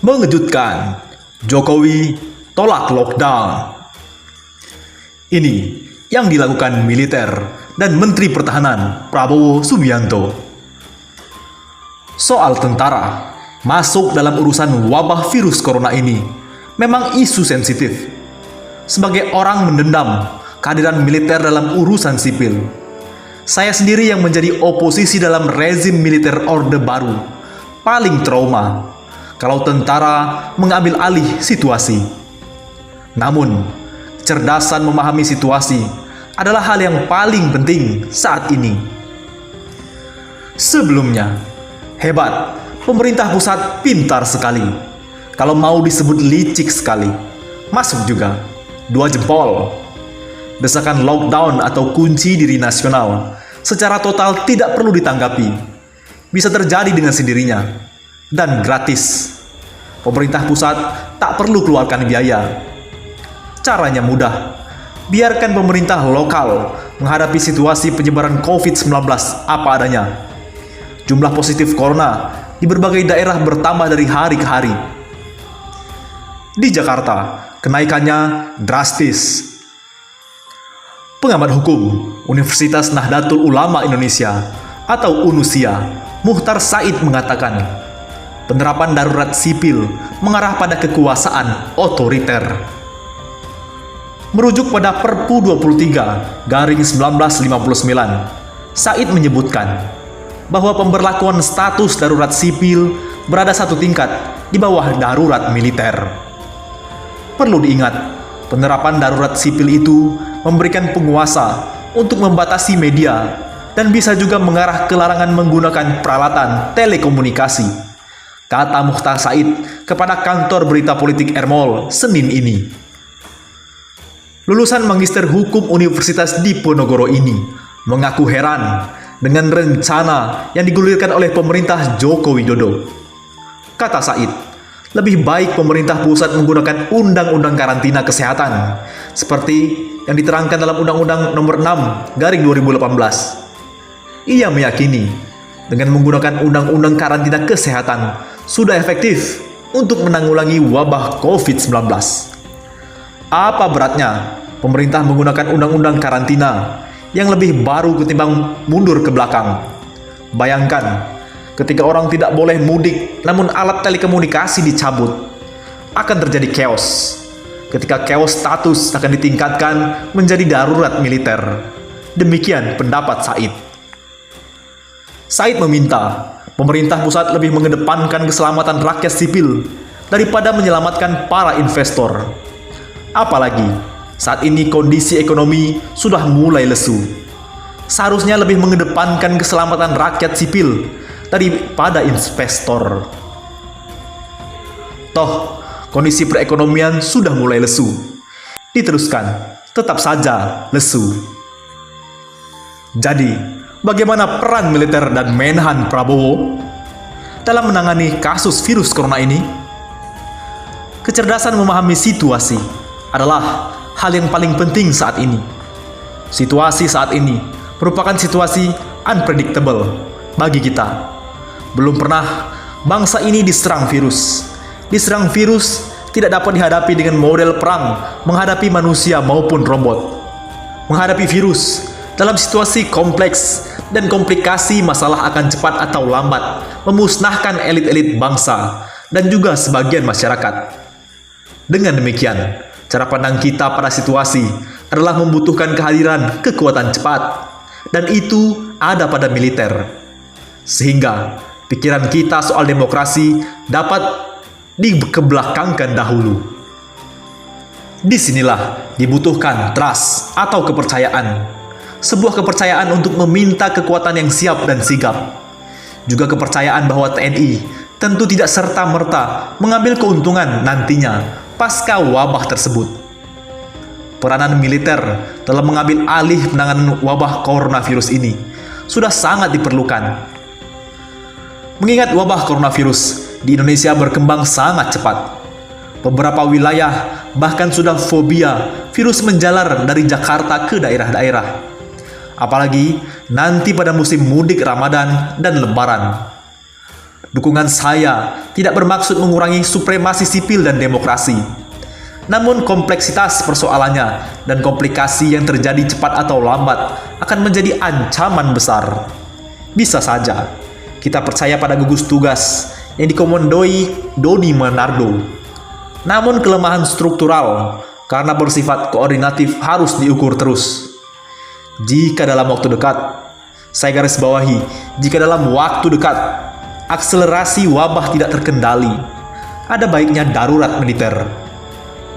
Mengejutkan, Jokowi tolak lockdown. Ini yang dilakukan militer dan Menteri Pertahanan Prabowo Subianto. Soal tentara masuk dalam urusan wabah virus corona ini memang isu sensitif. Sebagai orang mendendam kehadiran militer dalam urusan sipil, saya sendiri yang menjadi oposisi dalam rezim militer Orde Baru paling trauma kalau tentara mengambil alih situasi. Namun, kecerdasan memahami situasi adalah hal yang paling penting saat ini. Sebelumnya, hebat, pemerintah pusat pintar sekali. Kalau mau disebut licik sekali, masuk juga, 2 jempol. Desakan lockdown atau kunci diri nasional secara total tidak perlu ditanggapi. Bisa terjadi dengan sendirinya. Dan gratis. Pemerintah pusat tak perlu keluarkan biaya. Caranya mudah. Biarkan pemerintah lokal menghadapi situasi penyebaran COVID-19 apa adanya. Jumlah positif corona di berbagai daerah bertambah dari hari ke hari. Di Jakarta, kenaikannya drastis. Pengamat hukum Universitas Nahdlatul Ulama Indonesia atau UNUSIA, Muhtar Said mengatakan, penerapan darurat sipil mengarah pada kekuasaan otoriter. Merujuk pada Perpu 23/1959, Said menyebutkan bahwa pemberlakuan status darurat sipil berada satu tingkat di bawah darurat militer. Perlu diingat, penerapan darurat sipil itu memberikan penguasa untuk membatasi media dan bisa juga mengarah ke larangan menggunakan peralatan telekomunikasi, kata Muhtar Said kepada kantor berita politik Ermol Senin ini. Lulusan Magister Hukum Universitas Diponegoro ini mengaku heran dengan rencana yang digulirkan oleh pemerintah Joko Widodo. Kata Said, lebih baik pemerintah pusat menggunakan Undang-Undang Karantina Kesehatan seperti yang diterangkan dalam Undang-Undang Nomor 6/2018. Ia meyakini dengan menggunakan Undang-Undang Karantina Kesehatan sudah efektif untuk menanggulangi wabah COVID-19. Apa beratnya pemerintah menggunakan undang-undang karantina yang lebih baru ketimbang mundur ke belakang? Bayangkan, ketika orang tidak boleh mudik namun alat telekomunikasi dicabut, akan terjadi chaos. Ketika chaos status akan ditingkatkan menjadi darurat militer. Demikian pendapat Said. Said meminta pemerintah pusat lebih mengedepankan keselamatan rakyat sipil daripada menyelamatkan para investor. Apalagi saat ini kondisi ekonomi sudah mulai lesu. Seharusnya lebih mengedepankan keselamatan rakyat sipil daripada investor. Toh, kondisi perekonomian sudah mulai lesu. Diteruskan, tetap saja lesu. Jadi, bagaimana peran militer dan Menhan Prabowo dalam menangani kasus virus corona ini? Kecerdasan memahami situasi adalah hal yang paling penting saat ini. Situasi saat ini merupakan situasi unpredictable bagi kita. Belum pernah bangsa ini diserang virus. Diserang virus tidak dapat dihadapi dengan model perang menghadapi manusia maupun robot. Menghadapi virus dalam situasi kompleks dan komplikasi masalah akan cepat atau lambat memusnahkan elit-elit bangsa dan juga sebagian masyarakat. Dengan demikian, cara pandang kita pada situasi adalah membutuhkan kehadiran kekuatan cepat, dan itu ada pada militer. Sehingga pikiran kita soal demokrasi dapat dikebelakangkan dahulu. Disinilah dibutuhkan trust atau kepercayaan. Sebuah kepercayaan untuk meminta kekuatan yang siap dan sigap. Juga kepercayaan bahwa TNI tentu tidak serta-merta mengambil keuntungan nantinya pasca wabah tersebut. Peranan militer dalam mengambil alih penanganan wabah coronavirus ini sudah sangat diperlukan. Mengingat wabah coronavirus di Indonesia berkembang sangat cepat. Beberapa wilayah bahkan sudah fobia virus menjalar dari Jakarta ke daerah-daerah. Apalagi nanti pada musim mudik Ramadan dan Lebaran. dukungan saya tidak bermaksud mengurangi supremasi sipil dan demokrasi. Namun kompleksitas persoalannya dan komplikasi yang terjadi cepat atau lambat akan menjadi ancaman besar. Bisa saja kita percaya pada gugus tugas yang dikomandoi Doni Monardo. Namun kelemahan struktural karena bersifat koordinatif harus diukur terus. Jika dalam waktu dekat, saya garis bawahi, jika dalam waktu dekat akselerasi wabah tidak terkendali, ada baiknya darurat militer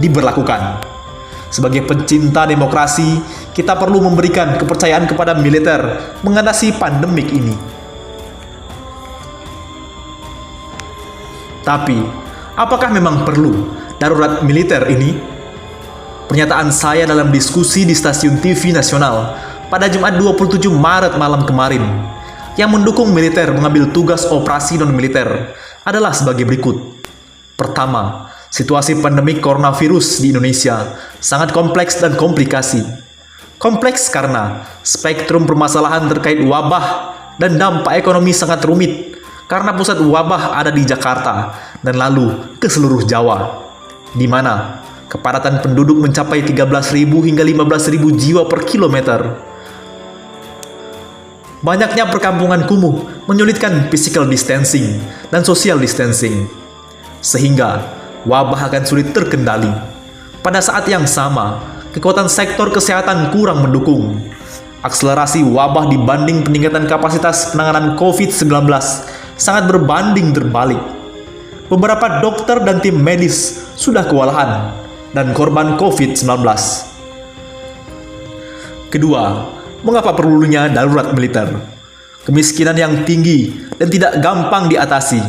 diberlakukan. Sebagai pencinta demokrasi, kita perlu memberikan kepercayaan kepada militer mengatasi pandemik ini. Tapi, apakah memang perlu darurat militer ini? Pernyataan saya dalam diskusi di stasiun TV nasional pada Jumat 27 Maret malam kemarin yang mendukung militer mengambil tugas operasi non-militer adalah sebagai berikut. Pertama, situasi pandemi coronavirus di Indonesia sangat kompleks dan komplikasi. Kompleks karena spektrum permasalahan terkait wabah dan dampak ekonomi sangat rumit karena pusat wabah ada di Jakarta dan lalu ke seluruh Jawa, di mana kepadatan penduduk mencapai 13.000 hingga 15.000 jiwa per kilometer. Banyaknya perkampungan kumuh menyulitkan physical distancing dan social distancing, sehingga wabah akan sulit terkendali. Pada saat yang sama, kekuatan sektor kesehatan kurang mendukung. Akselerasi wabah dibanding peningkatan kapasitas penanganan COVID-19 sangat berbanding terbalik. Beberapa dokter dan tim medis sudah kewalahan dan korban COVID-19. Kedua, mengapa perlunya darurat militer? Kemiskinan yang tinggi dan tidak gampang diatasi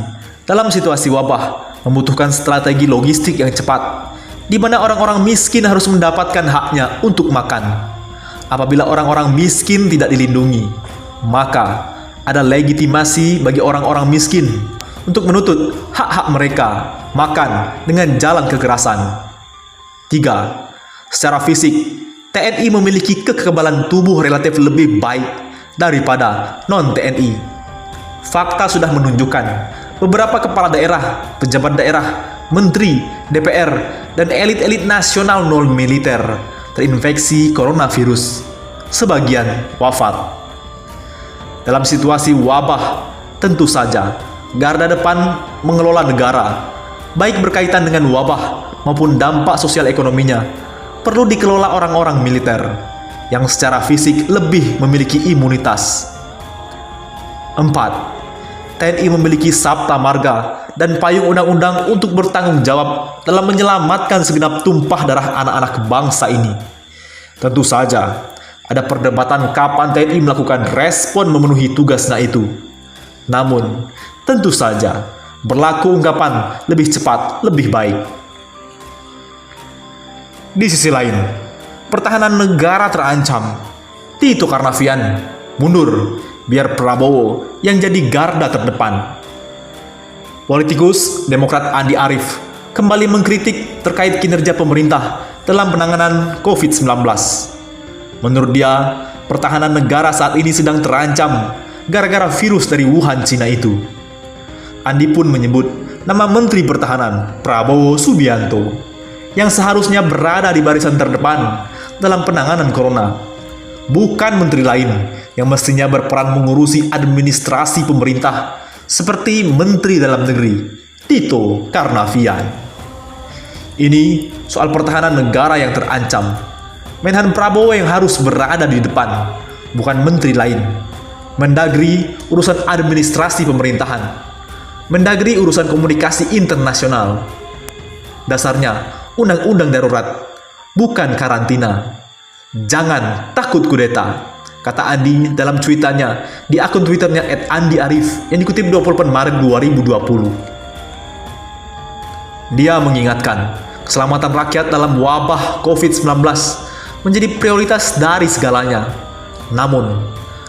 dalam situasi wabah membutuhkan strategi logistik yang cepat, di mana orang-orang miskin harus mendapatkan haknya untuk makan. Apabila orang-orang miskin tidak dilindungi, maka ada legitimasi bagi orang-orang miskin untuk menuntut hak-hak mereka makan dengan jalan kekerasan. 3. Secara fisik, TNI memiliki kekebalan tubuh relatif lebih baik daripada non-TNI. Fakta sudah menunjukkan beberapa kepala daerah, pejabat daerah, menteri, DPR, dan elit-elit nasional non-militer terinfeksi coronavirus. Sebagian wafat. Dalam situasi wabah, tentu saja garda depan mengelola negara, baik berkaitan dengan wabah maupun dampak sosial ekonominya, perlu dikelola orang-orang militer yang secara fisik lebih memiliki imunitas. 4. TNI memiliki sabta marga dan payung undang-undang untuk bertanggung jawab dalam menyelamatkan segenap tumpah darah anak-anak bangsa ini. Tentu saja, ada perdebatan kapan TNI melakukan respon memenuhi tugasnya itu. Namun, tentu saja, berlaku ungkapan lebih cepat, lebih baik. Di sisi lain, pertahanan negara terancam. Tito Karnavian mundur, biar Prabowo yang jadi garda terdepan. Politikus Demokrat Andi Arief kembali mengkritik terkait kinerja pemerintah dalam penanganan COVID-19. Menurut dia, pertahanan negara saat ini sedang terancam gara-gara virus dari Wuhan, Cina itu. Andi pun menyebut nama Menteri Pertahanan Prabowo Subianto yang seharusnya berada di barisan terdepan dalam penanganan corona, bukan menteri lain yang mestinya berperan mengurusi administrasi pemerintah seperti Menteri Dalam Negeri Tito Karnavian. Ini soal pertahanan negara yang terancam. Menhan Prabowo yang harus berada di depan, bukan menteri lain. Mendagri urusan administrasi pemerintahan, Mendagri urusan komunikasi internasional. Dasarnya undang-undang darurat, bukan karantina. Jangan takut kudeta, kata Andi dalam cuitannya di akun Twitternya @andiarif yang dikutip 24 Maret 2020. Dia mengingatkan, keselamatan rakyat dalam wabah COVID-19 menjadi prioritas dari segalanya. Namun,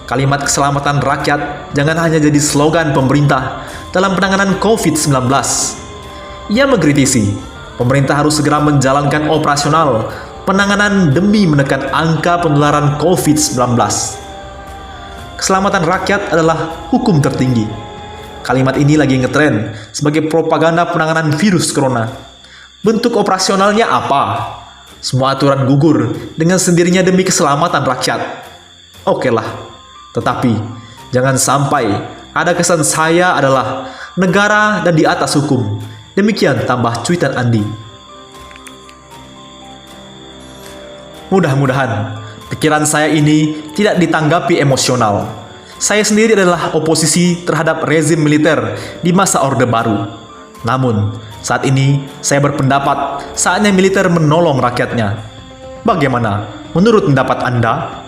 kalimat keselamatan rakyat jangan hanya jadi slogan pemerintah dalam penanganan COVID-19. Ia mengkritisi, pemerintah harus segera menjalankan operasional penanganan demi menekan angka penularan COVID-19. Keselamatan rakyat adalah hukum tertinggi. Kalimat ini lagi ngetren sebagai propaganda penanganan virus corona. Bentuk operasionalnya apa? Semua aturan gugur dengan sendirinya demi keselamatan rakyat. Oke lah, tetapi jangan sampai ada kesan saya adalah negara dan di atas hukum. Demikian tambah cuitan Andi. Mudah-mudahan pikiran saya ini tidak ditanggapi emosional. Saya sendiri adalah oposisi terhadap rezim militer di masa Orde Baru. Namun, saat ini saya berpendapat saatnya militer menolong rakyatnya. Bagaimana menurut pendapat Anda?